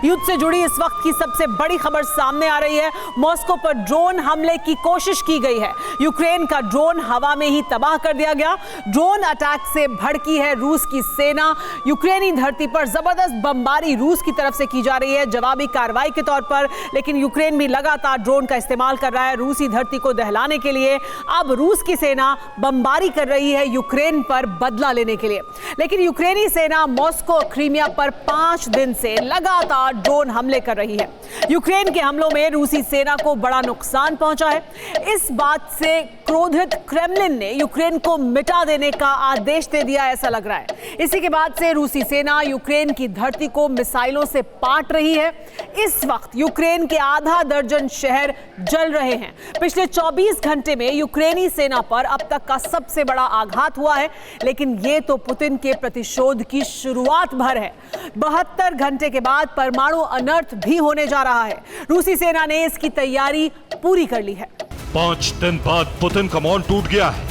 युद्ध से जुड़ी इस वक्त की सबसे बड़ी खबर सामने आ रही है। मॉस्को पर ड्रोन हमले की कोशिश की गई है। यूक्रेन का ड्रोन हवा में ही तबाह कर दिया गया। ड्रोन अटैक से भड़की है रूस की सेना। यूक्रेनी धरती पर जबरदस्त बमबारी रूस की तरफ से की जा रही है जवाबी कार्रवाई के तौर पर, लेकिन यूक्रेन भी लगातार ड्रोन का इस्तेमाल कर रहा है रूसी धरती को दहलाने के लिए। अब रूस की सेना बमबारी कर रही है यूक्रेन पर बदला लेने के लिए, लेकिन यूक्रेनी सेना मॉस्को क्रीमिया पर 5 दिन से लगातार ड्रोन हमले कर रही है। यूक्रेन के हमलों में रूसी सेना को बड़ा नुकसान पहुंचा है। इस बात से क्रोधित क्रेमलिन ने यूक्रेन को मिटा देने का आदेश दे दिया, ऐसा लग रहा है। इसी के बाद से रूसी सेना यूक्रेन की धरती को मिसाइलों से पाट रही है। इस वक्त यूक्रेन के आधा दर्जन शहर जल रहे हैं। पिछले 24 घंटे में यूक्रेनी सेना पर अब तक का सबसे बड़ा आघात हुआ है, लेकिन यह तो पुतिन के प्रतिशोध की शुरुआत भर है। 72 घंटे के बाद परमाणु अनर्थ भी होने जा रहा है। रूसी सेना ने इसकी तैयारी पूरी कर ली है। 5 दिन बाद पुतिन का मौन टूट गया है।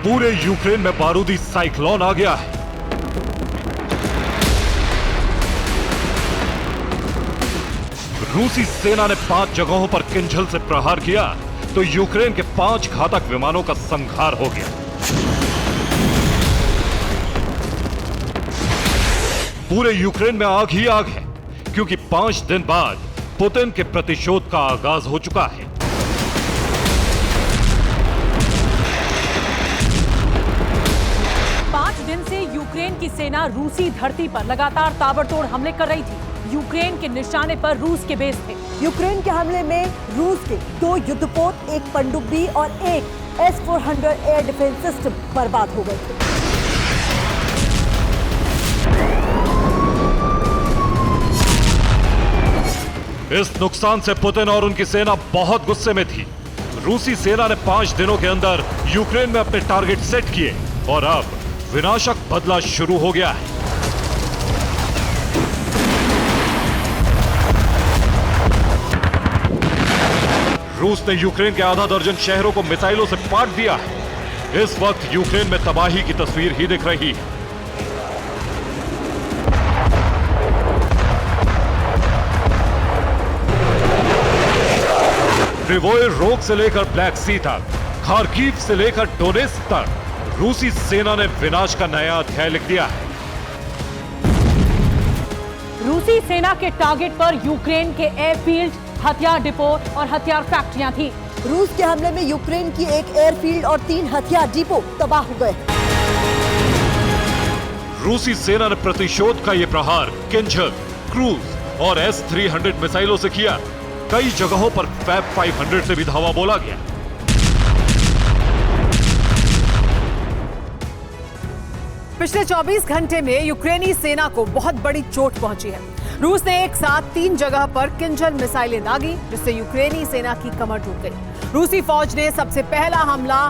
पूरे यूक्रेन में बारूदी साइक्लोन आ गया है। रूसी सेना ने 5 जगहों पर किंझल से प्रहार किया तो यूक्रेन के 5 घातक विमानों का संहार हो गया। पूरे यूक्रेन में आग ही आग है, क्योंकि 5 दिन बाद पुतिन के प्रतिशोध का आगाज हो चुका है। दिन से यूक्रेन की सेना रूसी धरती पर लगातार ताबड़तोड़ हमले कर रही थी। यूक्रेन के निशाने पर रूस के बेस थे। यूक्रेन के हमले में रूस के 2 युद्धपोत, 1 पनडुब्बी और 1 S-400 एयर डिफेंस सिस्टम बर्बाद हो गए थे। इस नुकसान से पुतिन और उनकी सेना बहुत गुस्से में थी। रूसी सेना ने 5 दिनों के अंदर यूक्रेन में अपने टारगेट सेट किए और अब विनाशक बदला शुरू हो गया है। रूस ने यूक्रेन के आधा दर्जन शहरों को मिसाइलों से पाट दिया है। इस वक्त यूक्रेन में तबाही की तस्वीर ही दिख रही है। क्रिवोए रोग से लेकर ब्लैक सी तक, खार्किव से लेकर डोनेत्स्क तक रूसी सेना ने विनाश का नया अध्याय लिख दिया है। रूसी सेना के टारगेट पर यूक्रेन के एयरफील्ड, हथियार डिपो और हथियार फैक्ट्रियां थी। रूस के हमले में यूक्रेन की 1 एयरफील्ड और 3 हथियार डिपो तबाह हो गए। रूसी सेना ने प्रतिशोध का यह प्रहार किंझल, क्रूज और S-300 मिसाइलों से किया। कई जगहों पर फैब 500 से भी धावा बोला गया। पिछले 24 घंटे में यूक्रेनी सेना को बहुत बड़ी चोट पहुंची है। रूस ने एक साथ 3 जगह पर किंझल मिसाइलें दागी, जिससे यूक्रेनी सेना की कमर टूट गई। रूसी फौज ने सबसे पहला हमला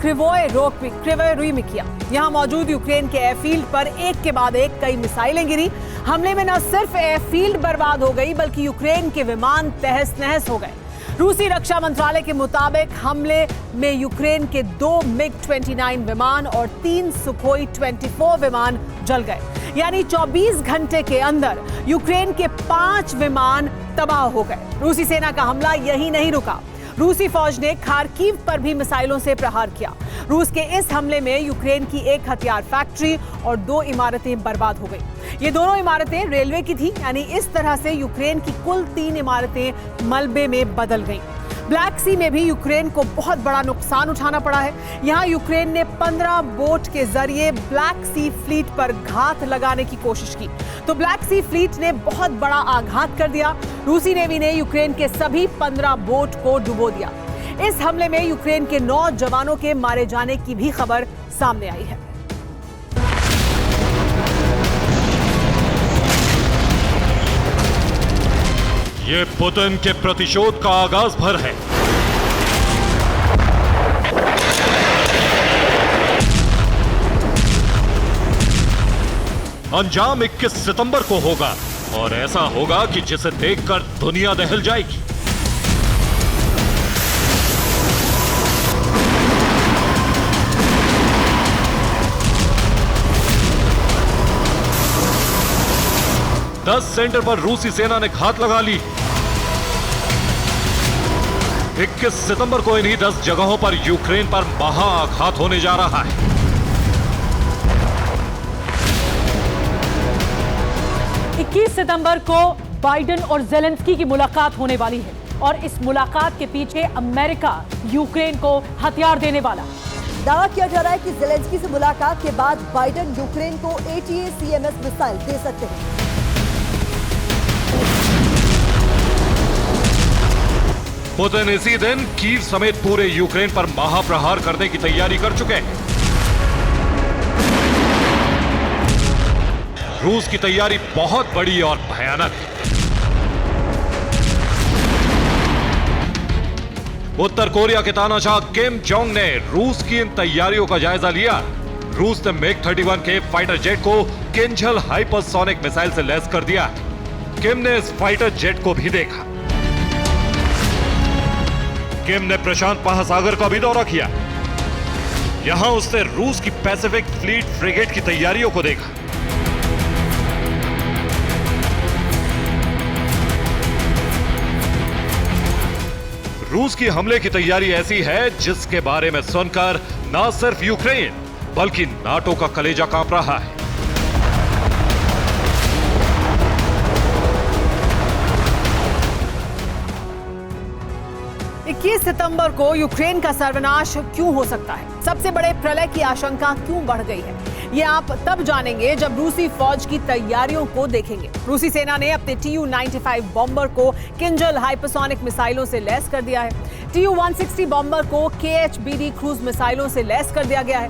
क्रिवोए रोग में किया। यहां मौजूद यूक्रेन के एयरफील्ड पर एक के बाद एक कई मिसाइलें गिरी। हमले में न सिर्फ एयरफील्ड बर्बाद हो गई, बल्कि यूक्रेन के विमान तहस नहस हो गए। रूसी रक्षा मंत्रालय के मुताबिक हमले में यूक्रेन के 2 MiG-29 विमान और 3 सुखोई 24 विमान जल गए। यानी 24 घंटे के अंदर यूक्रेन के 5 विमान तबाह हो गए। रूसी सेना का हमला यही नहीं रुका। रूसी फौज ने खार्किव पर भी मिसाइलों से प्रहार किया। रूस के इस हमले में यूक्रेन की 1 हथियार फैक्ट्री और 2 इमारतें बर्बाद हो गई। ये दोनों इमारतें रेलवे की थी, यानी इस तरह से यूक्रेन की कुल 3 इमारतें मलबे में बदल गईं। ब्लैक सी में भी यूक्रेन को बहुत बड़ा नुकसान उठाना पड़ा है। यहां यूक्रेन ने 15 बोट के जरिए ब्लैक सी फ्लीट पर घात लगाने की कोशिश की, तो ब्लैक सी फ्लीट ने बहुत बड़ा आघात कर दिया। रूसी नेवी ने यूक्रेन के सभी 15 बोट को डुबो दिया। इस हमले में यूक्रेन के 9 जवानों के मारे जाने की भी खबर सामने आई है। ये पुतिन के प्रतिशोध का आगाज भर है। अंजाम 21 सितंबर को होगा और ऐसा होगा कि जिसे देखकर दुनिया दहल जाएगी। 10 सेंटर पर रूसी सेना ने घात लगा ली। 21 सितंबर को इन्हीं 10 जगहों पर यूक्रेन पर महाआघात होने जा रहा है। सितंबर को बाइडेन और जेलेंस्की की मुलाकात होने वाली है और इस मुलाकात के पीछे अमेरिका यूक्रेन को हथियार देने वाला। दावा किया जा रहा है कि जेलेंस्की से मुलाकात के बाद बाइडेन यूक्रेन को ATACMS मिसाइल दे सकते हैं। पुतिन इसी दिन कीव समेत पूरे यूक्रेन पर महाप्रहार करने की तैयारी कर चुके हैं। रूस की तैयारी बहुत बड़ी और भयानक है। उत्तर कोरिया के तानाशाह किम जोंग ने रूस की इन तैयारियों का जायजा लिया। रूस ने MiG-31K फाइटर जेट को किंजल हाइपरसोनिक मिसाइल से लैस कर दिया। किम ने इस फाइटर जेट को भी देखा। किम ने प्रशांत महासागर का भी दौरा किया। यहां उसने रूस की पैसिफिक फ्लीट फ्रिगेट की तैयारियों को देखा। रूस की हमले की तैयारी ऐसी है जिसके बारे में सुनकर न सिर्फ यूक्रेन बल्कि नाटो का कलेजा कांप रहा है। सितंबर को यूक्रेन का सर्वनाश क्यों हो सकता है? सबसे बड़े प्रलय की आशंका क्यों बढ़ गई है? ये आप तब जानेंगे जब रूसी फौज की तैयारियों को देखेंगे। रूसी सेना ने अपने Tu-95 बॉम्बर को किंजल हाइपरसोनिक मिसाइलों से लैस कर दिया है। Tu-160 बॉम्बर को KH-BD क्रूज मिसाइलों से लैस कर दिया गया है।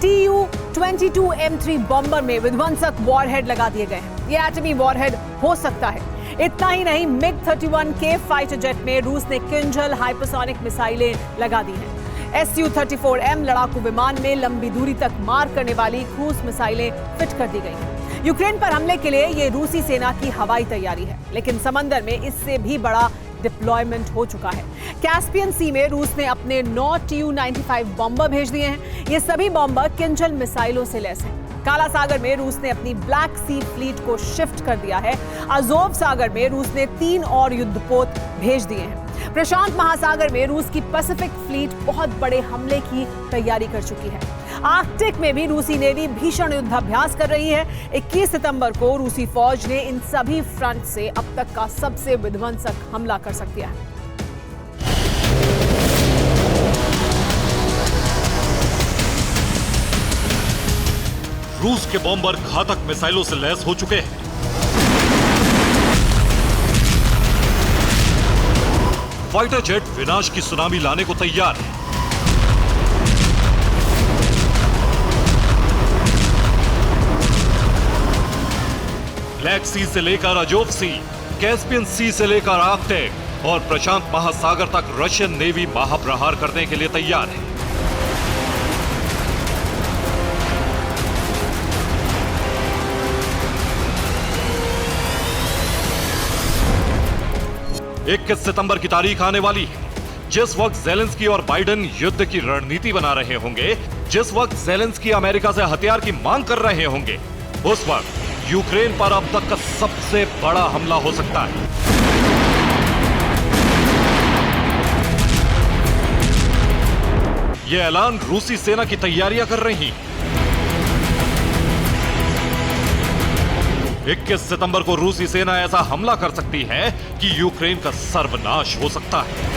Tu-22M3 बॉम्बर में विध्वंसक वॉरहेड लगा दिए गए हैं। ये एटमी वॉरहेड हो सकता है। इतना ही नहीं, MiG-31K फाइटर जेट में रूस ने किंजल हाइपरसोनिक मिसाइलें लगा दी हैं। Su-34M लड़ाकू विमान में लंबी दूरी तक मार करने वाली क्रूज मिसाइलें फिट कर दी गई हैं। यूक्रेन पर हमले के लिए ये रूसी सेना की हवाई तैयारी है, लेकिन समंदर में इससे भी बड़ा डिप्लॉयमेंट हो चुका है। कैस्पियन सी में रूस ने अपने 9 Tu-95 बॉम्बर भेज दिए हैं। ये सभी बॉम्बर किंजल मिसाइलों से लैस हैं। काला सागर में रूस ने अपनी ब्लैक सी फ्लीट को शिफ्ट कर दिया है। अजोव सागर में रूस ने 3 और युद्धपोत भेज दिए हैं। प्रशांत महासागर में रूस की पैसिफिक फ्लीट बहुत बड़े हमले की तैयारी कर चुकी है। आर्कटिक में भी रूसी नेवी भीषण युद्धाभ्यास कर रही है। 21 सितंबर को रूसी फौज ने इन सभी फ्रंट से अब तक का सबसे विध्वंसक हमला कर सकती है। रूस के बॉम्बर घातक मिसाइलों से लैस हो चुके हैं। फाइटर जेट विनाश की सुनामी लाने को तैयार है। ब्लैक सी से लेकर अजोव सी, कैस्पियन सी से लेकर आर्कटिक और प्रशांत महासागर तक रशियन नेवी महाप्रहार करने के लिए तैयार है। इक्कीस सितंबर की तारीख आने वाली है, जिस वक्त जेलेंस्की और बाइडेन युद्ध की रणनीति बना रहे होंगे, जिस वक्त जेलेंस्की अमेरिका से हथियार की मांग कर रहे होंगे, उस वक्त यूक्रेन पर अब तक का सबसे बड़ा हमला हो सकता है। यह ऐलान रूसी सेना की तैयारियां कर रही हैं। 21 सितंबर को रूसी सेना ऐसा हमला कर सकती है कि यूक्रेन का सर्वनाश हो सकता है।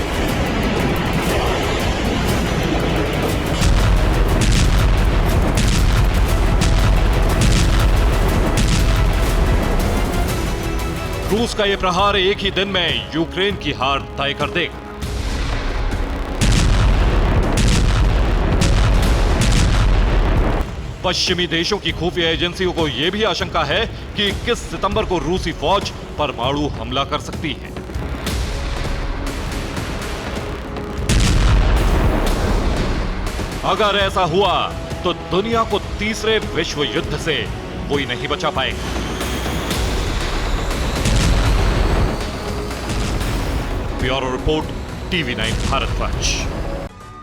रूस का यह प्रहार एक ही दिन में यूक्रेन की हार तय कर देगा। पश्चिमी देशों की खुफिया एजेंसियों को यह भी आशंका है कि 21 सितंबर को रूसी फौज परमाणु हमला कर सकती है। अगर ऐसा हुआ तो दुनिया को तीसरे विश्व युद्ध से कोई नहीं बचा पाएगा। Bureau report, TV9 Bharatvarsh.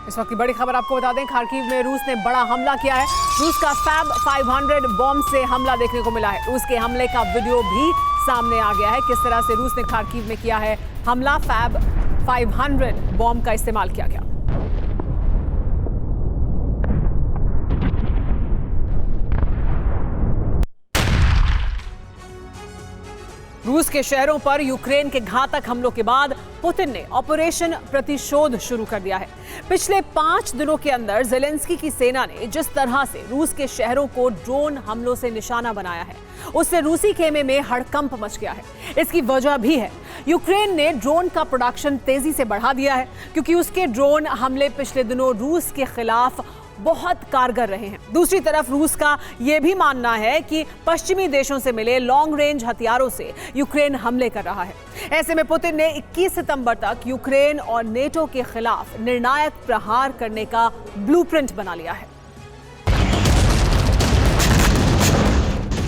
इस वक्त की बड़ी खबर आपको बता दें, खार्किव में रूस ने बड़ा हमला किया है। रूस का फैब 500 बॉम्ब से हमला देखने को मिला है। रूस के हमले का वीडियो भी सामने आ गया है। किस तरह से रूस ने खार्किव में किया है हमला, फैब 500 बॉम्ब का इस्तेमाल किया गया। रूस के शहरों पर यूक्रेन के घातक हमलों के बाद पुतिन ने ऑपरेशन प्रतिशोध शुरू कर दिया है। पिछले 5 दिनों के अंदर ज़ेलेंस्की की सेना ने जिस तरह से रूस के शहरों को ड्रोन हमलों से निशाना बनाया है, उससे रूसी खेमे में हड़कंप मच गया है। इसकी वजह भी है, यूक्रेन ने ड्रोन का प्रोडक्शन तेजी से बढ़ा दिया है, क्योंकि उसके ड्रोन हमले पिछले दिनों रूस के खिलाफ बहुत कारगर रहे हैं। दूसरी तरफ रूस का यह भी मानना है कि पश्चिमी देशों से मिले लॉन्ग रेंज हथियारों से यूक्रेन हमले कर रहा है। ऐसे में पुतिन ने 21 सितंबर तक यूक्रेन और नेटो के खिलाफ निर्णायक प्रहार करने का ब्लूप्रिंट बना लिया है।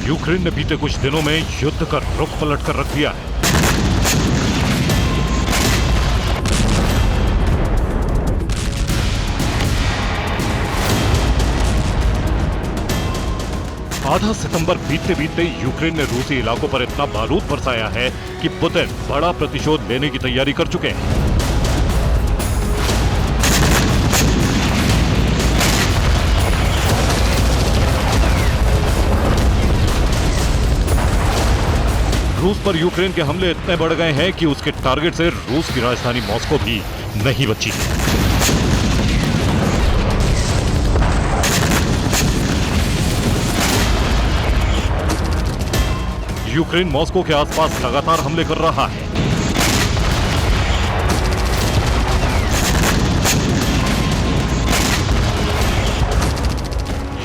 यूक्रेन ने बीते कुछ दिनों में युद्ध का रुख पलट कर रख दिया है। आधा सितंबर बीतते बीतते यूक्रेन ने रूसी इलाकों पर इतना बारूद बरसाया है कि पुतिन बड़ा प्रतिशोध लेने की तैयारी कर चुके हैं। रूस पर यूक्रेन के हमले इतने बढ़ गए हैं कि उसके टारगेट से रूस की राजधानी मॉस्को भी नहीं बची। यूक्रेन मॉस्को के आसपास लगातार हमले कर रहा है।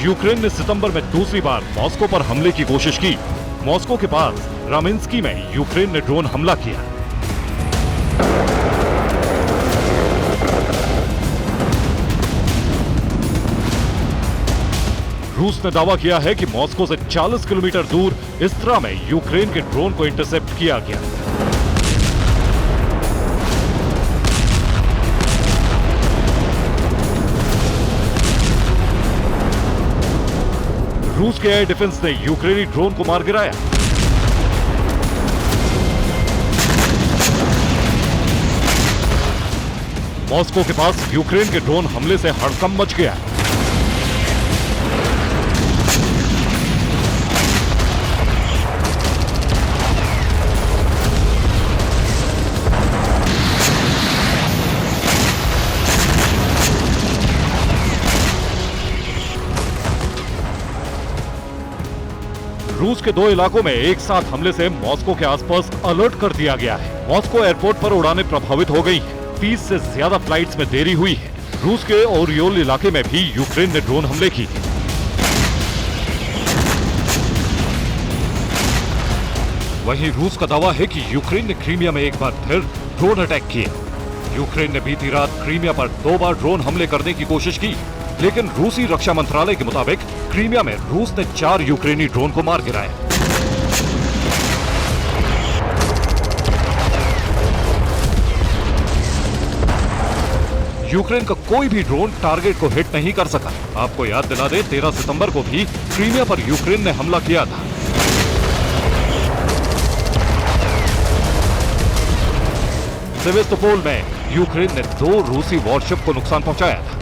यूक्रेन ने सितंबर में दूसरी बार मॉस्को पर हमले की कोशिश की। मॉस्को के पास रामिन्स्की में यूक्रेन ने ड्रोन हमला किया। रूस ने दावा किया है कि मॉस्को से 40 किलोमीटर दूर इस्त्रा में यूक्रेन के ड्रोन को इंटरसेप्ट किया गया। रूस के एयर डिफेंस ने यूक्रेनी ड्रोन को मार गिराया। मॉस्को के पास यूक्रेन के ड्रोन हमले से हड़कंप मच गया। रूस के 2 इलाकों में एक साथ हमले से मॉस्को के आसपास अलर्ट कर दिया गया है। मॉस्को एयरपोर्ट पर उड़ानें प्रभावित हो गई हैं। 30 से ज्यादा फ्लाइट्स में देरी हुई है। रूस के ओरियोल इलाके में भी यूक्रेन ने ड्रोन हमले किए। वहीं रूस का दावा है कि यूक्रेन ने क्रीमिया में एक बार फिर ड्रोन अटैक किए। यूक्रेन ने बीती रात क्रीमिया पर 2 बार ड्रोन हमले करने की कोशिश की, लेकिन रूसी रक्षा मंत्रालय के मुताबिक क्रीमिया में रूस ने 4 यूक्रेनी ड्रोन को मार गिराया। यूक्रेन का कोई भी ड्रोन टारगेट को हिट नहीं कर सका। आपको याद दिला दे, 13 सितंबर को भी क्रीमिया पर यूक्रेन ने हमला किया था। सेवेस्तोपोल में यूक्रेन ने 2 रूसी वॉरशिप को नुकसान पहुंचाया था।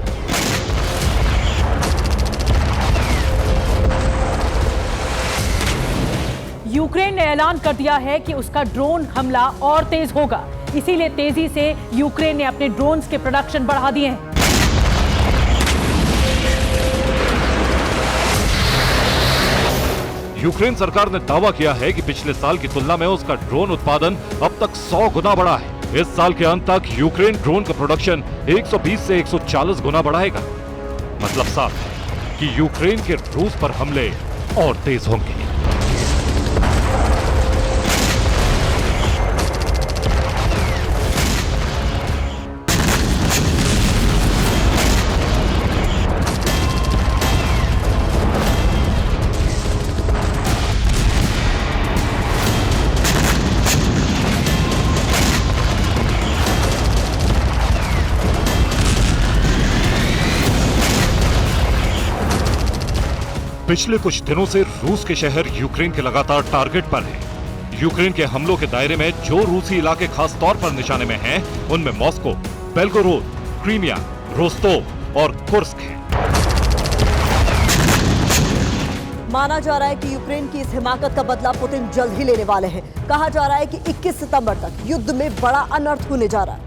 यूक्रेन ने ऐलान कर दिया है कि उसका ड्रोन हमला और तेज होगा, इसीलिए तेजी से यूक्रेन ने अपने ड्रोन्स के प्रोडक्शन बढ़ा दिए हैं। यूक्रेन सरकार ने दावा किया है कि पिछले साल की तुलना में उसका ड्रोन उत्पादन अब तक 100 गुना बढ़ा है। इस साल के अंत तक यूक्रेन ड्रोन का प्रोडक्शन 120 से 140 गुना बढ़ाएगा। मतलब साफ है कि यूक्रेन के रूस पर हमले और तेज होंगे। पिछले कुछ दिनों से रूस के शहर यूक्रेन के लगातार टारगेट पर हैं। यूक्रेन के हमलों के दायरे में जो रूसी इलाके खास तौर पर निशाने में हैं, उनमें मॉस्को, बेल्गोरोद, क्रीमिया, रोस्तोव और कुर्स्क है। माना जा रहा है कि यूक्रेन की इस हिमाकत का बदला पुतिन जल्द ही लेने वाले हैं। कहा जा रहा है कि 21 सितंबर तक युद्ध में बड़ा अनर्थ होने जा रहा है।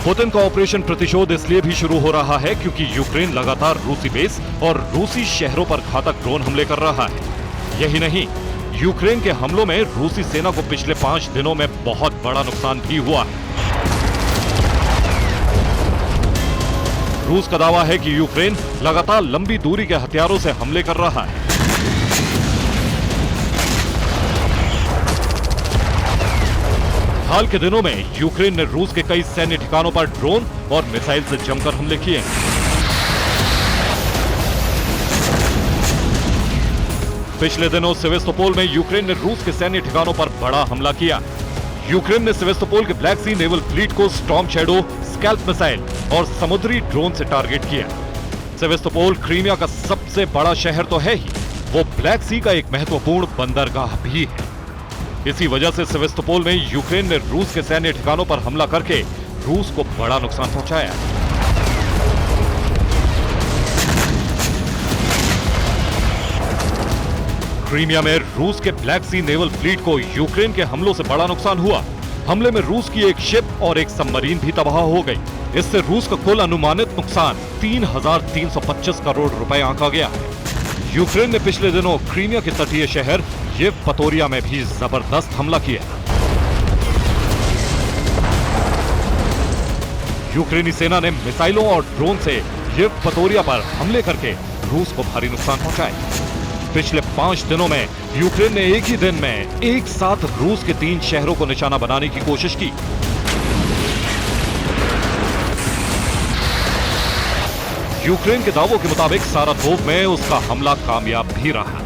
पुतिन का ऑपरेशन प्रतिशोध इसलिए भी शुरू हो रहा है क्योंकि यूक्रेन लगातार रूसी बेस और रूसी शहरों पर घातक ड्रोन हमले कर रहा है। यही नहीं, यूक्रेन के हमलों में रूसी सेना को पिछले 5 दिनों में बहुत बड़ा नुकसान भी हुआ है। रूस का दावा है कि यूक्रेन लगातार लंबी दूरी के हथियारों से हमले कर रहा है। हाल के दिनों में यूक्रेन ने रूस के कई सैन्य ठिकानों पर ड्रोन और मिसाइल से जमकर हमले किए हैं। पिछले दिनों सेवेस्तोपोल में यूक्रेन ने रूस के सैन्य ठिकानों पर बड़ा हमला किया। यूक्रेन ने सेवेस्तोपोल के ब्लैक सी नेवल फ्लीट को स्टॉर्म शैडो, स्कैल्प मिसाइल और समुद्री ड्रोन से टारगेट किया। सेवेस्तोपोल क्रीमिया का सबसे बड़ा शहर तो है ही, वो ब्लैक सी का एक महत्वपूर्ण बंदरगाह भी है। इसी वजह से सेवेस्तोपोल में यूक्रेन ने रूस के सैन्य ठिकानों पर हमला करके रूस को बड़ा नुकसान पहुंचाया। क्रीमिया में रूस के ब्लैक सी नेवल फ्लीट को यूक्रेन के हमलों से बड़ा नुकसान हुआ। हमले में रूस की एक शिप और एक सबमरीन भी तबाह हो गई। इससे रूस का कुल अनुमानित नुकसान 3,325 करोड़ रुपए आंका गया है। यूक्रेन ने पिछले दिनों क्रीमिया के तटीय शहर येवपतोरिया में भी जबरदस्त हमला किया। यूक्रेनी सेना ने मिसाइलों और ड्रोन से येवपतोरिया पर हमले करके रूस को भारी नुकसान पहुंचाया। पिछले 5 दिनों में यूक्रेन ने एक ही दिन में एक साथ रूस के 3 शहरों को निशाना बनाने की कोशिश की। यूक्रेन के दावों के मुताबिक सारातोव में उसका हमला कामयाब भी रहा।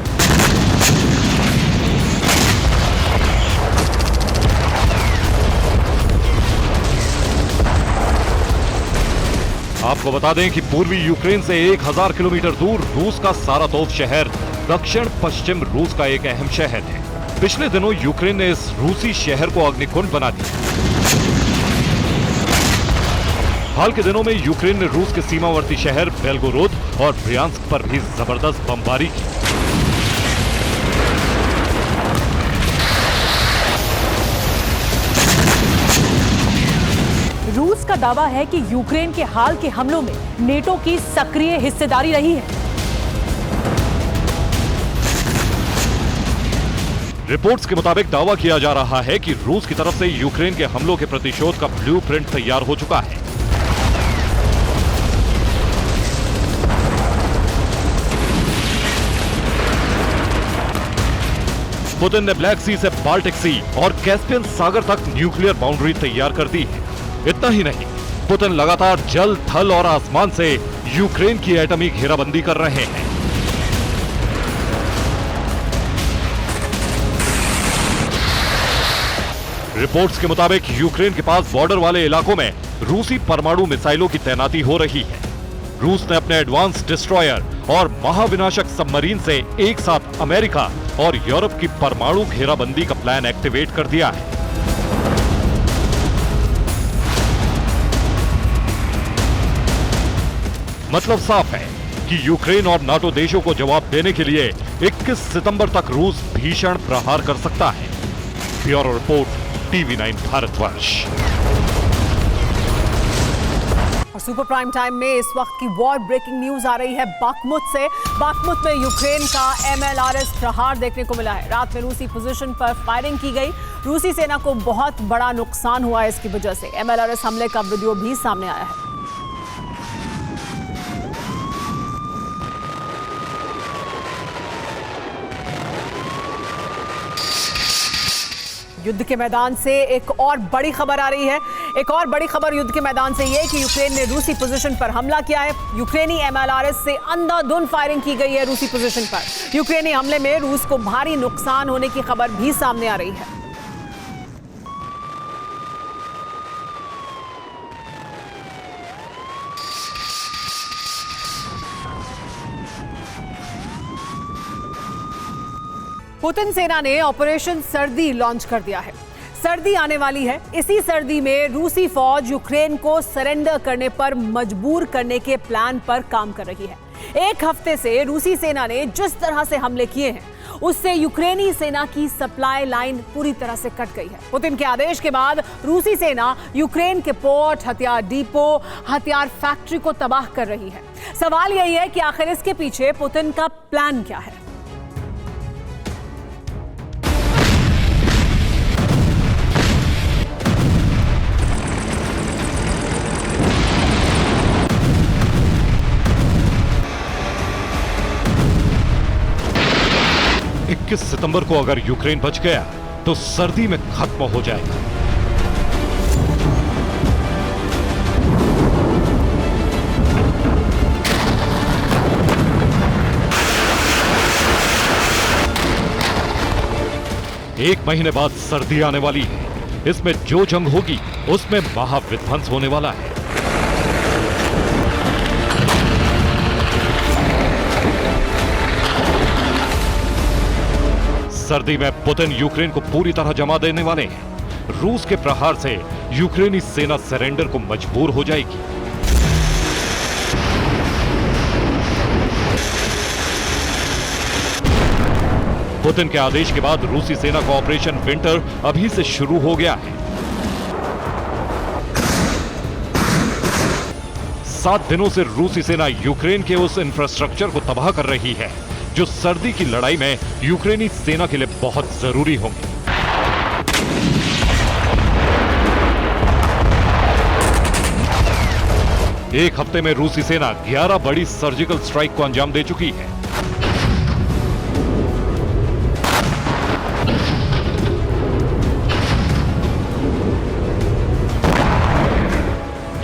आपको बता दें कि पूर्वी यूक्रेन से 1000 किलोमीटर दूर रूस का सारातोव शहर दक्षिण पश्चिम रूस का एक अहम शहर है। पिछले दिनों यूक्रेन ने इस रूसी शहर को अग्निकुंड बना दिया। हाल के दिनों में यूक्रेन ने रूस के सीमावर्ती शहर बेल्गोरोद और ब्रियांस्क पर भी जबरदस्त बमबारी की। रूस का दावा है कि यूक्रेन के हाल के हमलों में नेटो की सक्रिय हिस्सेदारी रही है। रिपोर्ट्स के मुताबिक दावा किया जा रहा है कि रूस की तरफ से यूक्रेन के हमलों के प्रतिशोध का ब्लूप्रिंट तैयार हो चुका है। पुतिन ने ब्लैक सी से बाल्टिक सी और कैस्पियन सागर तक न्यूक्लियर बाउंड्री तैयार कर दी है। इतना ही नहीं, पुतिन लगातार जल, थल और आसमान से यूक्रेन की एटमी घेराबंदी कर रहे हैं। रिपोर्ट्स के मुताबिक यूक्रेन के पास बॉर्डर वाले इलाकों में रूसी परमाणु मिसाइलों की तैनाती हो रही है। रूस ने अपने एडवांस डिस्ट्रॉयर और महाविनाशक सबमरीन से एक साथ अमेरिका और यूरोप की परमाणु घेराबंदी का प्लान एक्टिवेट कर दिया है। मतलब साफ है कि यूक्रेन और नाटो देशों को जवाब देने के लिए 21 सितंबर तक रूस भीषण प्रहार कर सकता है। Bureau report, TV9 Bharatvarsh. और सुपर प्राइम टाइम में इस वक्त की वॉर ब्रेकिंग न्यूज आ रही है बाखमुत से। बाखमुत में यूक्रेन का MLRS प्रहार देखने को मिला है। रात में रूसी पोजीशन पर फायरिंग की गई। रूसी सेना को बहुत बड़ा नुकसान हुआ है। इसकी वजह से MLRS हमले का वीडियो भी सामने आया है। युद्ध के मैदान से एक और बड़ी खबर आ रही है। एक और बड़ी खबर युद्ध के मैदान से यह कि यूक्रेन ने रूसी पोजीशन पर हमला किया है। यूक्रेनी MLRS से अंधाधुंध फायरिंग की गई है रूसी पोजीशन पर। यूक्रेनी हमले में रूस को भारी नुकसान होने की खबर भी सामने आ रही है। पुतिन सेना ने ऑपरेशन सर्दी लॉन्च कर दिया है। सर्दी आने वाली है। इसी सर्दी में रूसी फौज यूक्रेन को सरेंडर करने पर मजबूर करने के प्लान पर काम कर रही है। एक हफ्ते से रूसी सेना ने जिस तरह से हमले किए हैं उससे यूक्रेनी सेना की सप्लाई लाइन पूरी तरह से कट गई है। पुतिन के आदेश के बाद रूसी सेना यूक्रेन के पोर्ट, हथियार डिपो, हथियार फैक्ट्री को तबाह कर रही है। सवाल यही है कि आखिर इसके पीछे पुतिन का प्लान क्या है। इक्कीस सितंबर को अगर यूक्रेन बच गया तो सर्दी में खत्म हो जाएगा। एक महीने बाद सर्दी आने वाली है। इसमें जो जंग होगी उसमें महाविध्वंस होने वाला है। सर्दी में पुतिन यूक्रेन को पूरी तरह जमा देने वाले हैं। रूस के प्रहार से यूक्रेनी सेना सरेंडर को मजबूर हो जाएगी। पुतिन के आदेश के बाद रूसी सेना का ऑपरेशन विंटर अभी से शुरू हो गया है। 7 दिनों से रूसी सेना यूक्रेन के उस इंफ्रास्ट्रक्चर को तबाह कर रही है जो सर्दी की लड़ाई में यूक्रेनी सेना के लिए बहुत जरूरी होंगे। एक हफ्ते में रूसी सेना 11 बड़ी सर्जिकल स्ट्राइक को अंजाम दे चुकी है।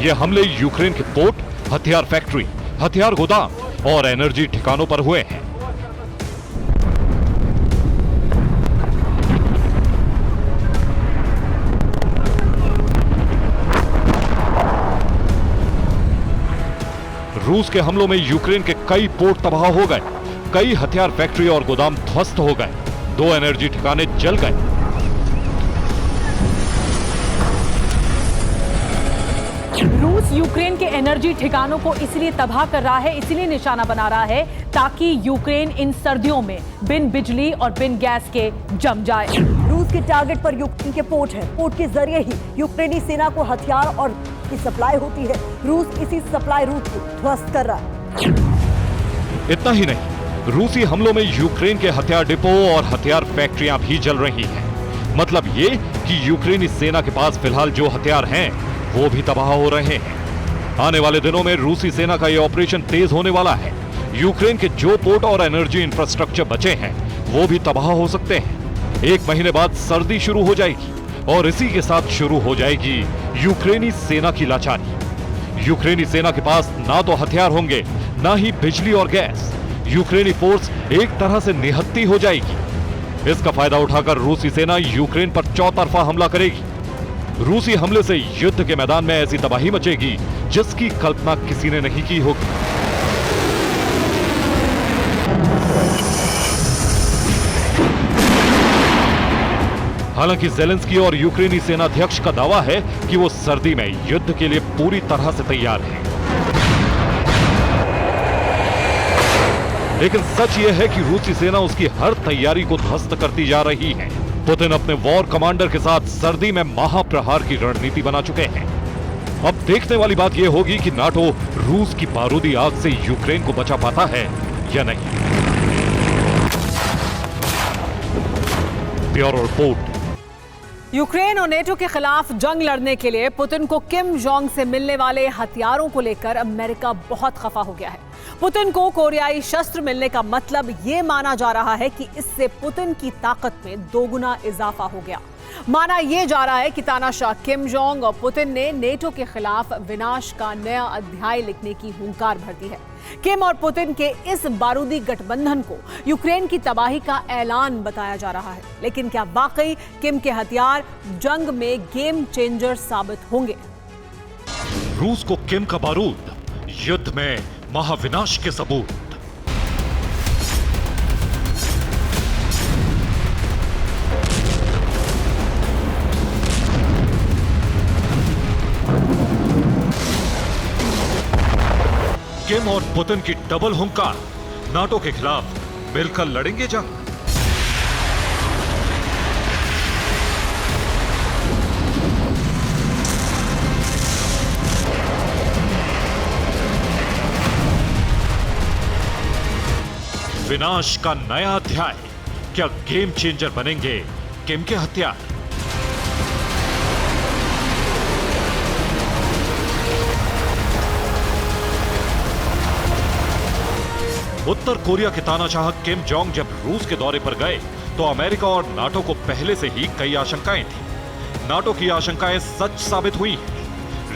ये हमले यूक्रेन के पोर्ट, हथियार फैक्ट्री, हथियार गोदाम और एनर्जी ठिकानों पर हुए हैं। रूस के हमलों में यूक्रेन के कई पोर्ट तबाह हो गए, कई हथियार फैक्ट्री और गोदाम ध्वस्त हो गए, 2 एनर्जी ठिकाने जल गए। रूस यूक्रेन के एनर्जी ठिकानों को इसलिए तबाह कर रहा है, इसलिए निशाना बना रहा है ताकि यूक्रेन इन सर्दियों में बिन बिजली और बिन गैस के जम जाए। रूस के टारगेट पर यूक्रेन के पोर्ट है। पोर्ट के जरिए ही यूक्रेनी सेना को हथियार और की सप्लाई होती है। रूस इसी सप्लाई रूट को ध्वस्त कर रहा है। इतना ही नहीं, रूसी हमलों में यूक्रेन के हथियार डिपो और हथियार फैक्ट्रियां भी जल रही हैं। मतलब ये कि यूक्रेनी सेना के पास फिलहाल जो हथियार हैं वो भी तबाह हो रहे हैं। आने वाले दिनों में रूसी सेना का यह ऑपरेशन तेज होने वाला है। यूक्रेन के जो पोर्ट और एनर्जी इंफ्रास्ट्रक्चर बचे हैं वो भी तबाह हो सकते हैं। एक महीने बाद सर्दी शुरू हो जाएगी और इसी के साथ शुरू हो जाएगी यूक्रेनी सेना की लाचारी। यूक्रेनी सेना के पास ना तो हथियार होंगे, ना ही बिजली और गैस। यूक्रेनी फोर्स एक तरह से निहत्ती हो जाएगी। इसका फायदा उठाकर रूसी सेना यूक्रेन पर चौतरफा हमला करेगी। रूसी हमले से युद्ध के मैदान में ऐसी तबाही मचेगी जिसकी कल्पना किसी ने नहीं की होगी। हालांकि ज़ेलेंस्की और यूक्रेनी सेनाध्यक्ष का दावा है कि वो सर्दी में युद्ध के लिए पूरी तरह से तैयार हैं। लेकिन सच ये है कि रूसी सेना उसकी हर तैयारी को ध्वस्त करती जा रही है। पुतिन अपने वॉर कमांडर के साथ सर्दी में महाप्रहार की रणनीति बना चुके हैं। अब देखने वाली बात यह होगी कि नाटो रूस की बारूदी आग से यूक्रेन को बचा पाता है या नहीं। Bureau report. यूक्रेन और नेटो के खिलाफ जंग लड़ने के लिए पुतिन को किम जोंग से मिलने वाले हथियारों को लेकर अमेरिका बहुत खफा हो गया है। पुतिन को कोरियाई शस्त्र मिलने का मतलब ये माना जा रहा है कि इससे पुतिन की ताकत में 2 गुना इजाफा हो गया। माना यह जा रहा है कि तानाशाह किम जोंग और पुतिन ने नेटो के खिलाफ विनाश का नया अध्याय लिखने की हुंकार भर दी है। किम और पुतिन के इस बारूदी गठबंधन को यूक्रेन की तबाही का ऐलान बताया जा रहा है। लेकिन क्या वाकई किम के हथियार जंग में गेम चेंजर साबित होंगे? रूस को किम का बारूद, युद्ध में महाविनाश के सबूत। किम और पुतिन की डबल हुंकार, नाटो के खिलाफ मिलकर लड़ेंगे जंग। विनाश का नया अध्याय, क्या गेम चेंजर बनेंगे किम के हथियार? उत्तर कोरिया के तानाशाह किम जोंग जब रूस के दौरे पर गए तो अमेरिका और नाटो को पहले से ही कई आशंकाएं थी। नाटो की आशंकाएं सच साबित हुई।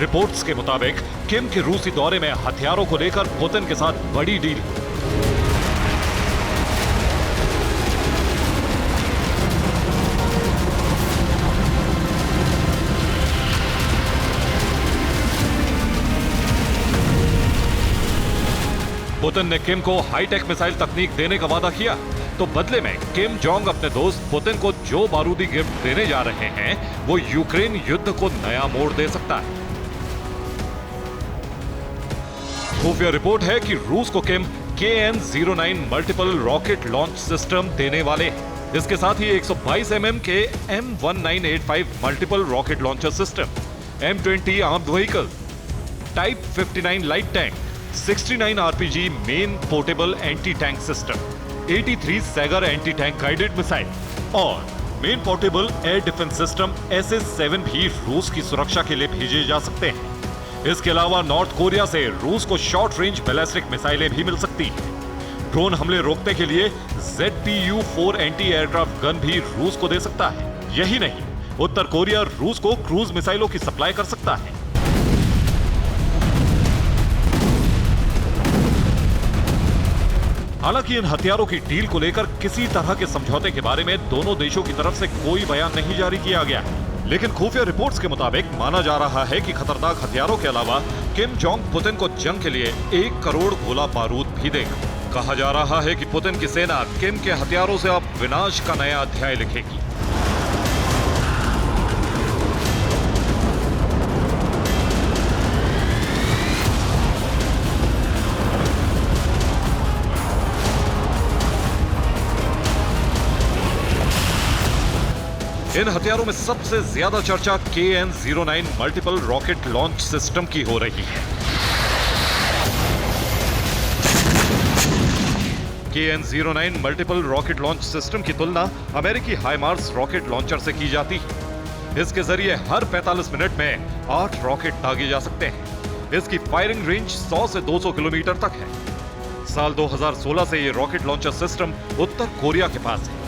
रिपोर्ट्स के मुताबिक किम के रूसी दौरे में हथियारों को लेकर पुतिन के साथ बड़ी डील। पुतिन ने किम को हाईटेक मिसाइल तकनीक देने का वादा किया, तो बदले में किम जोंग अपने दोस्त पुतिन को जो बारूदी गिफ्ट देने जा रहे हैं वो यूक्रेन युद्ध को नया मोड़ दे सकता है। खुफिया रिपोर्ट है कि रूस को किम KN-09 multiple rocket launch system देने वाले हैं। इसके साथ ही 122 mm के M1985 multiple rocket launcher system, M20 armed vehicle, type 59 light tank, 69 RPG man portable anti tank system, 83 Sagger anti tank guided missile और man portable air defence system SS-7 भी रूस की सुरक्षा के लिए भेजे जा सकते हैं। इसके अलावा नॉर्थ कोरिया से रूस को शॉर्ट रेंज बैलिस्टिक मिसाइलें भी मिल सकती हैं। ड्रोन हमले रोकने के लिए ZPU-4 एंटी एयरक्राफ्ट गन भी रूस को दे सकता है। यही नहीं, उत्तर कोरिया रूस को क्रूज मिसाइलों की सप्लाई कर सकता है। हालांकि इन हथियारों की डील को लेकर किसी तरह के समझौते के बारे में दोनों देशों की तरफ से कोई बयान नहीं जारी किया गया है। लेकिन खुफिया रिपोर्ट्स के मुताबिक माना जा रहा है कि खतरनाक हथियारों के अलावा किम जोंग पुतिन को जंग के लिए 1 करोड़ गोला बारूद भी देगा। कहा जा रहा है कि पुतिन की सेना किम के हथियारों से अब विनाश का नया अध्याय लिखेगी। इन हथियारों में सबसे ज्यादा चर्चा KN-09 multiple rocket launch system की हो रही है। KN-09 multiple rocket launch system की तुलना अमेरिकी हाइमार्स रॉकेट लॉन्चर से की जाती है। इसके जरिए हर 45 मिनट में 8 रॉकेट दागे जा सकते हैं। इसकी फायरिंग रेंज 100 से 200 किलोमीटर तक है। साल 2016 से यह रॉकेट लॉन्चर सिस्टम उत्तर कोरिया के पास है।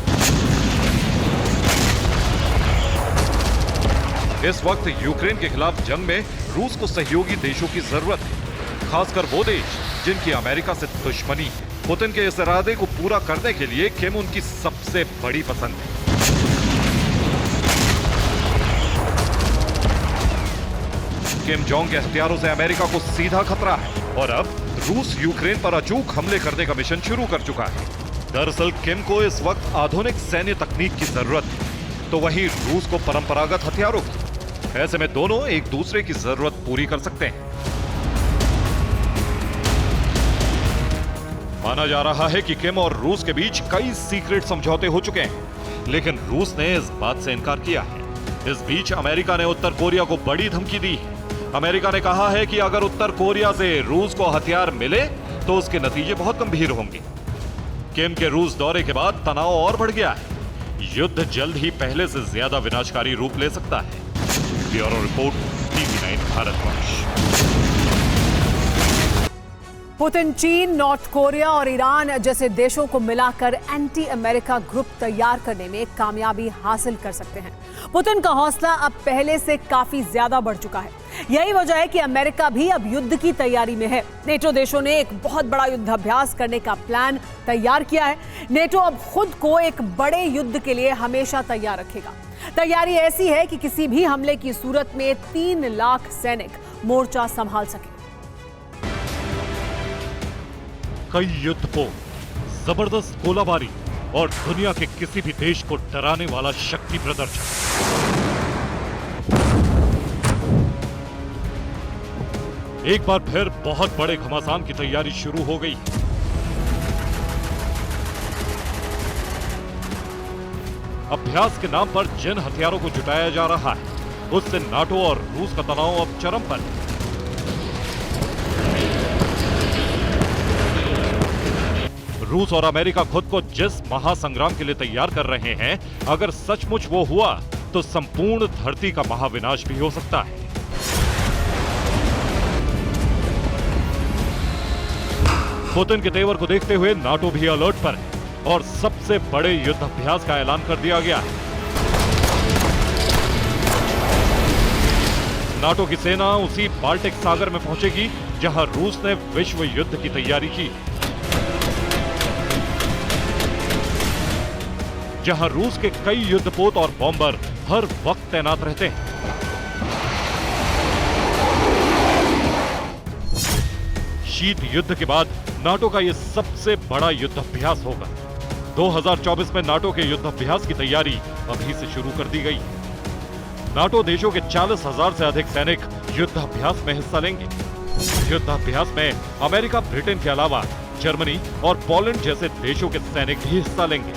इस वक्त यूक्रेन के खिलाफ जंग में रूस को सहयोगी देशों की जरूरत है, खासकर वो देश जिनकी अमेरिका से दुश्मनी है। पुतिन के इस इरादे को पूरा करने के लिए किम उनकी सबसे बड़ी पसंद है। किम जोंग के हथियारों से अमेरिका को सीधा खतरा है और अब रूस यूक्रेन पर अचूक हमले करने का मिशन शुरू कर चुका है। दरअसल किम को इस वक्त आधुनिक सैन्य तकनीक की जरूरत है, तो वहीं रूस को परंपरागत हथियारों की। ऐसे में दोनों एक दूसरे की जरूरत पूरी कर सकते हैं। माना जा रहा है कि किम और रूस के बीच कई सीक्रेट समझौते हो चुके हैं, लेकिन रूस ने इस बात से इनकार किया है। इस बीच अमेरिका ने उत्तर कोरिया को बड़ी धमकी दी है। अमेरिका ने कहा है कि अगर उत्तर कोरिया से रूस को हथियार मिले तो उसके नतीजे बहुत गंभीर होंगे। किम के रूस दौरे के बाद तनाव और बढ़ गया है। युद्ध जल्द ही पहले से ज्यादा विनाशकारी रूप ले सकता है। Bureau report, TV9 Bharatvarsh. Putin चीन, नॉर्थ कोरिया और ईरान जैसे देशों को मिलाकर एंटी अमेरिका ग्रुप तैयार करने में कामयाबी हासिल कर सकते हैं। पुतिन का हौसला अब पहले से काफी ज्यादा बढ़ चुका है। यही वजह है कि अमेरिका भी अब युद्ध की तैयारी में है। नेटो देशों ने एक बहुत बड़ा युद्धाभ्यास करने का प्लान तैयार किया है। नेटो अब खुद को एक बड़े युद्ध के लिए हमेशा तैयार रखेगा। तैयारी ऐसी है कि किसी भी हमले की सूरत में 3 लाख सैनिक मोर्चा संभाल सके। कई युद्धपोत, जबरदस्त गोलाबारी और दुनिया के किसी भी देश को डराने वाला शक्ति प्रदर्शन। एक बार फिर बहुत बड़े घमासान की तैयारी शुरू हो गई। अभ्यास के नाम पर जिन हथियारों को जुटाया जा रहा है, उससे नाटो और रूस का तनाव अब चरम पर है। रूस और अमेरिका खुद को जिस महासंग्राम के लिए तैयार कर रहे हैं, अगर सचमुच वो हुआ तो संपूर्ण धरती का महाविनाश भी हो सकता है। पुतिन के तेवर को देखते हुए नाटो भी अलर्ट पर है और सबसे बड़े युद्ध अभ्यास का ऐलान कर दिया गया है। नाटो की सेना उसी बाल्टिक सागर में पहुंचेगी जहां रूस ने विश्व युद्ध की तैयारी की, जहां रूस के कई युद्धपोत और बॉम्बर हर वक्त तैनात रहते हैं। शीत युद्ध के बाद नाटो का यह सबसे बड़ा युद्ध अभ्यास होगा। 2024 में नाटो के युद्ध अभ्यास की तैयारी अभी से शुरू कर दी गई। नाटो देशों के 40,000 से अधिक सैनिक युद्ध अभ्यास में हिस्सा लेंगे। युद्ध अभ्यास में अमेरिका, ब्रिटेन के अलावा जर्मनी और पोलैंड जैसे देशों के सैनिक भी हिस्सा लेंगे।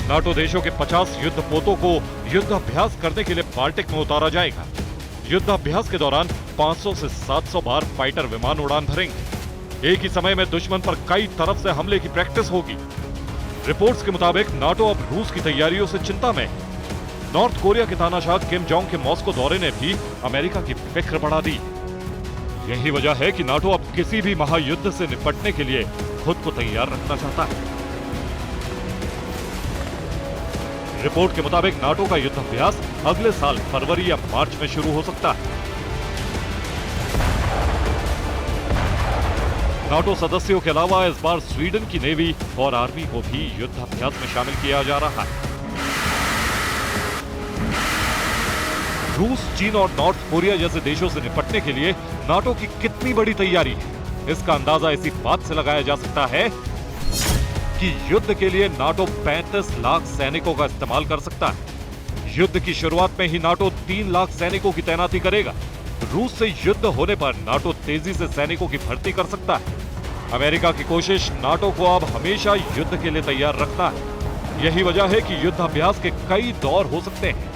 नाटो देशों के 50 युद्धपोतों को युद्ध अभ्यास करने के लिए बाल्टिक में उतारा जाएगा। युद्ध अभ्यास के दौरान 500 से 700 बार फाइटर विमान उड़ान भरेंगे। एक ही समय में दुश्मन पर कई तरफ से हमले की प्रैक्टिस होगी। रिपोर्ट्स के मुताबिक नाटो अब रूस की तैयारियों से चिंता में है। नॉर्थ कोरिया के तानाशाह किम जोंग के मॉस्को दौरे ने भी अमेरिका की फिक्र बढ़ा दी। यही वजह है कि नाटो अब किसी भी महायुद्ध से निपटने के लिए खुद को तैयार रखना चाहता है। रिपोर्ट के मुताबिक नाटो का युद्ध अभ्यास अगले साल फरवरी या मार्च में शुरू हो सकता है। नाटो सदस्यों के अलावा इस बार स्वीडन की नेवी और आर्मी को भी युद्ध अभ्यास में शामिल किया जा रहा है। रूस, चीन और नॉर्थ कोरिया जैसे देशों से निपटने के लिए नाटो की कितनी बड़ी तैयारी है, इसका अंदाजा इसी बात से लगाया जा सकता है कि युद्ध के लिए नाटो 35 लाख सैनिकों का इस्तेमाल कर सकता है। युद्ध की शुरुआत में ही नाटो 3 लाख सैनिकों की तैनाती करेगा। रूस से युद्ध होने पर नाटो तेजी से सैनिकों की भर्ती कर सकता है। अमेरिका की कोशिश नाटो को अब हमेशा युद्ध के लिए तैयार रखना है। यही वजह है कि युद्ध अभ्यास के कई दौर हो सकते हैं।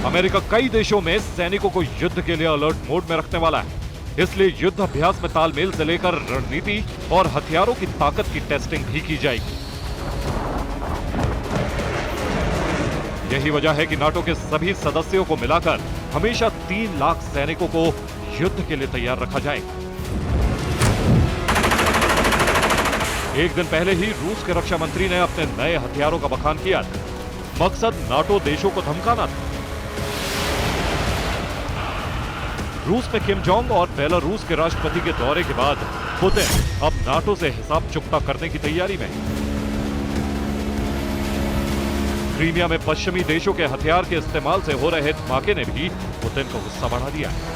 अमेरिका कई देशों में सैनिकों को युद्ध के लिए अलर्ट मोड में रखने वाला है, इसलिए युद्ध अभ्यास में तालमेल से लेकर रणनीति और हथियारों की ताकत की टेस्टिंग भी की जाएगी। यही वजह है कि नाटो के सभी सदस्यों को मिलाकर हमेशा 3 लाख सैनिकों को युद्ध के लिए तैयार रखा जाएगा। एक दिन पहले ही रूस के रक्षा मंत्री ने अपने नए हथियारों का बखान किया था। मकसद नाटो देशों को धमकाना था। रूस में किम जोंग और बेलारूस के राष्ट्रपति के दौरे के बाद पुतिन अब नाटो से हिसाब चुकता करने की तैयारी में है। क्रीमिया में पश्चिमी देशों के हथियार के इस्तेमाल से हो रहे धमाके ने भी पुतिन को गुस्सा बढ़ा दिया है।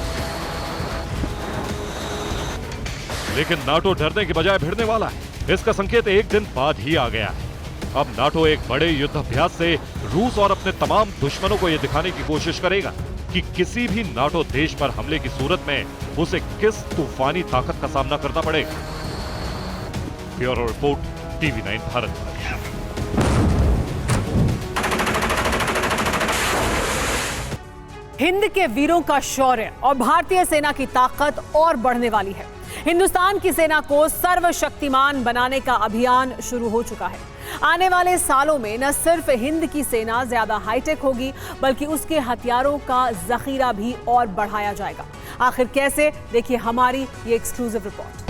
लेकिन नाटो डरने की बजाय भिड़ने वाला है। इसका संकेत एक दिन बाद ही आ गया है। अब नाटो एक बड़े युद्ध अभ्यास से रूस और अपने तमाम दुश्मनों को यह दिखाने की कोशिश करेगा कि किसी भी नाटो देश पर हमले की सूरत में उसे किस तूफानी ताकत का सामना करना पड़ेगा। Bureau report, TV9 Bharat. Hind के वीरों का शौर्य और भारतीय सेना की ताकत और बढ़ने वाली है। हिंदुस्तान की सेना को सर्वशक्तिमान बनाने का अभियान शुरू हो चुका है। आने वाले सालों में न सिर्फ हिंद की सेना ज्यादा हाईटेक होगी, बल्कि उसके हथियारों का जखीरा भी और बढ़ाया जाएगा। आखिर कैसे, देखिए हमारी ये एक्सक्लूसिव रिपोर्ट।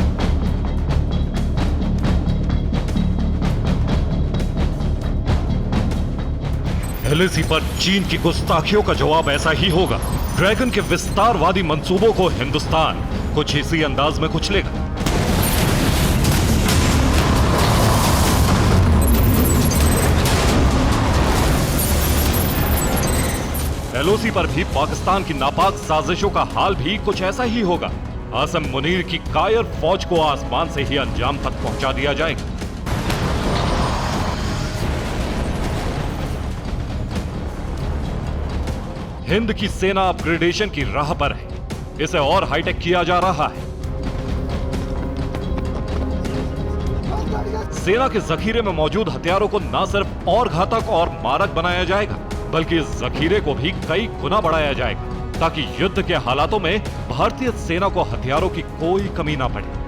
LAC पर चीन की गुस्ताखियों का जवाब ऐसा ही होगा। ड्रैगन के विस्तारवादी मंसूबों को हिंदुस्तान कुछ इसी अंदाज में कुचलेगा। LOC पर भी पाकिस्तान की नापाक साजिशों का हाल भी कुछ ऐसा ही होगा। आसम मुनीर की कायर फौज को आसमान से ही अंजाम तक पहुंचा दिया जाएगा। हिंद की सेना अपग्रेडेशन की राह पर है। इसे और हाईटेक किया जा रहा है। सेना के जखीरे में मौजूद हथियारों को न सिर्फ और घातक और मारक बनाया जाएगा, बल्कि इस जखीरे को भी कई गुना बढ़ाया जाएगा, ताकि युद्ध के हालातों में भारतीय सेना को हथियारों की कोई कमी ना पड़े।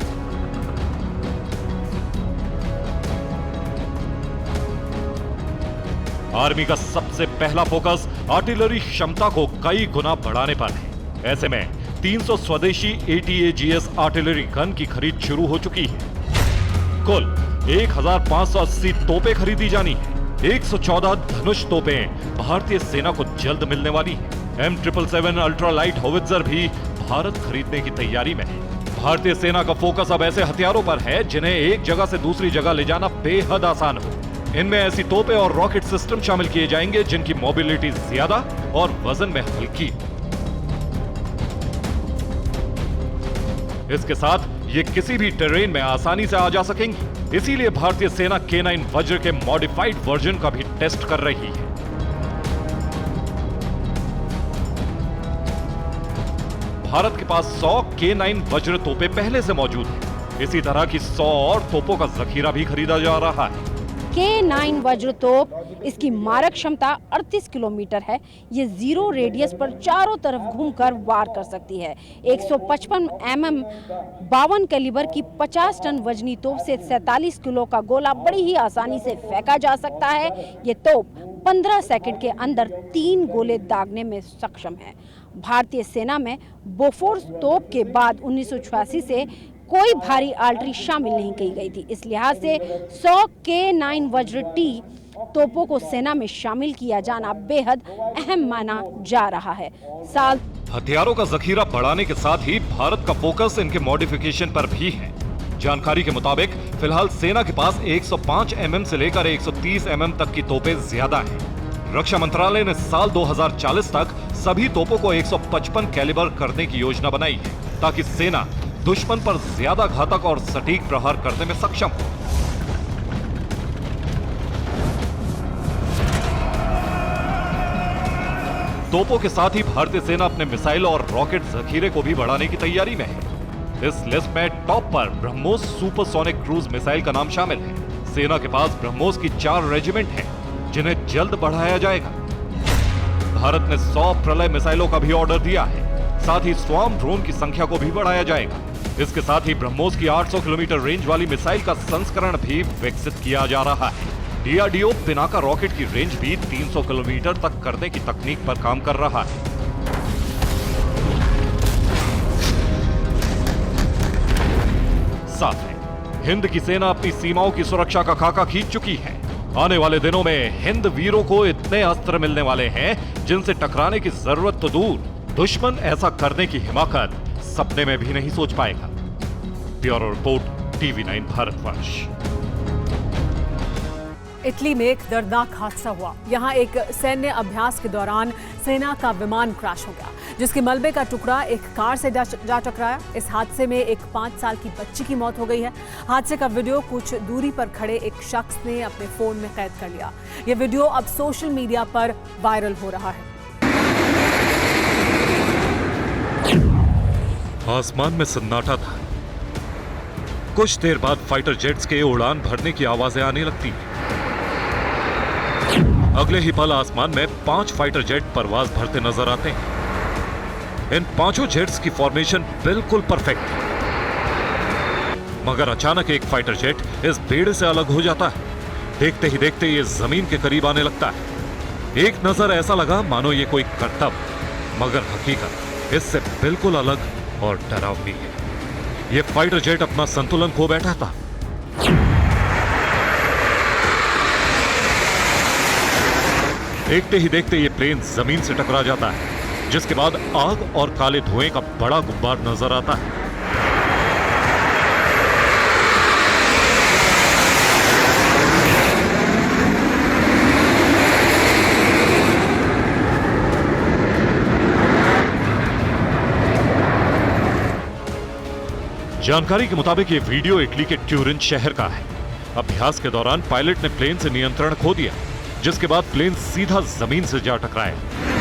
आर्मी का सबसे पहला फोकस आर्टिलरी क्षमता को कई गुना बढ़ाने पर है। ऐसे में 300 स्वदेशी ATAGS आर्टिलरी गन की खरीद शुरू हो चुकी है। कुल 1580 तोपें खरीदी जानी है। 114 धनुष तोपें भारतीय सेना को जल्द मिलने वाली है। M777 अल्ट्रा लाइट होवित्जर भी भारत खरीदने की तैयारी में है। भारतीय सेना का फोकस अब ऐसे हथियारों पर है जिन्हें एक जगह से दूसरी जगह ले जाना बेहद आसान हो। इनमें ऐसी तोपें और रॉकेट सिस्टम शामिल किए जाएंगे जिनकी मोबिलिटी ज्यादा और वजन में हल्की। इसके साथ ये किसी भी टेरेन में आसानी से आ जा सकेंगी। इसीलिए भारतीय सेना K9 वज्र के मॉडिफाइड वर्जन का भी टेस्ट कर रही है। भारत के पास 100 K9 वज्र तोपें पहले से मौजूद हैं। इसी तरह की 100 और तोपों का जखीरा भी खरीदा जा रहा है। K9 वज्र तोप, इसकी मारक क्षमता 38 किलोमीटर है। ये जीरो रेडियस पर चारों तरफ घूमकर वार कर सकती है। 155 mm 52 कैलिबर की 50 टन वजनी तोप से 47 किलो का गोला बड़ी ही आसानी से फेंका जा सकता है। ये तोप 15 सेकंड के अंदर 3 गोले दागने में सक्षम है। भारतीय सेना में बोफोर्स तोप के बाद 1986 से कोई भारी आर्टिलरी शामिल नहीं की गई थी। इस लिहाज से 100 K9 वज्र T तोपों को सेना में शामिल किया जाना बेहद अहम माना जा रहा है। हथियारों का जखीरा बढ़ाने के साथ ही भारत का फोकस इनके मॉडिफिकेशन पर भी है। जानकारी के मुताबिक फिलहाल सेना के पास 105 mm से लेकर 130 mm तक की तोपें ज्यादा हैं। रक्षा मंत्रालय ने साल 2040 तक सभी तोपों को 155 कैलिबर करने की योजना बनाई है, ताकि सेना दुश्मन पर ज्यादा घातक और सटीक प्रहार करने में सक्षम हो। तोपों के साथ ही भारतीय सेना अपने मिसाइल और रॉकेट जखीरे को भी बढ़ाने की तैयारी में है। इस लिस्ट में टॉप पर ब्रह्मोस सुपरसोनिक क्रूज मिसाइल का नाम शामिल है। सेना के पास ब्रह्मोस की 4 रेजिमेंट हैं, जिन्हें जल्द बढ़ाया जाएगा। भारत ने 100 प्रलय मिसाइलों का भी ऑर्डर दिया है। साथ ही स्वार्म ड्रोन की संख्या को भी बढ़ाया जाएगा। इसके साथ ही ब्रह्मोस की 800 किलोमीटर रेंज वाली मिसाइल का संस्करण भी विकसित किया जा रहा है। DRDO पिनाका रॉकेट की रेंज भी 300 किलोमीटर तक करने की तकनीक पर काम कर रहा है। साथ ही हिंद की सेना अपनी सीमाओं की सुरक्षा का खाका खींच चुकी है। आने वाले दिनों में हिंद वीरों को इतने अस्त्र मिलने वाले हैं जिनसे टकराने की जरूरत तो दूर, दुश्मन ऐसा करने की हिमाकत सपने में भी नहीं सोच पाएगा। Bureau report, TV9 Bharatvarsh. Italy में एक दर्दनाक हादसा हुआ। यहाँ एक सैन्य अभ्यास के दौरान सेना का विमान क्रैश हो गया, जिसके मलबे का टुकड़ा एक कार से जा टकराया। इस हादसे में एक 5 साल की बच्ची की मौत हो गई है। हादसे का वीडियो कुछ दूरी पर खड़े एक शख्स ने अपने फोन में कैद कर लिया। यह वीडियो अब सोशल मीडिया पर वायरल हो रहा है। आसमान में सन्नाटा था। कुछ देर बाद फाइटर जेट्स के उड़ान भरने की आवाजें आने लगती। अगले ही पल आसमान में 5 फाइटर जेट परवाज भरते नजर आते हैं। इन 5 जेट्स की फॉर्मेशन बिल्कुल परफेक्ट है, मगर अचानक एक फाइटर जेट इस बेड़े से अलग हो जाता है। देखते ही देखते ये जमीन के करीब आने लगता है। एक नजर ऐसा लगा मानो ये कोई करतब, मगर हकीकत इससे बिल्कुल अलग और डरावनी है। ये फाइटर जेट अपना संतुलन खो बैठा था। देखते ही देखते ये प्लेन जमीन से टकरा जाता है, जिसके बाद आग और काले धुएं का बड़ा गुब्बार नजर आता है। जानकारी के मुताबिक ये वीडियो इटली के ट्यूरिन शहर का है। अभ्यास के दौरान पायलट ने प्लेन से नियंत्रण खो दिया, जिसके बाद प्लेन सीधा जमीन से जा टकराया।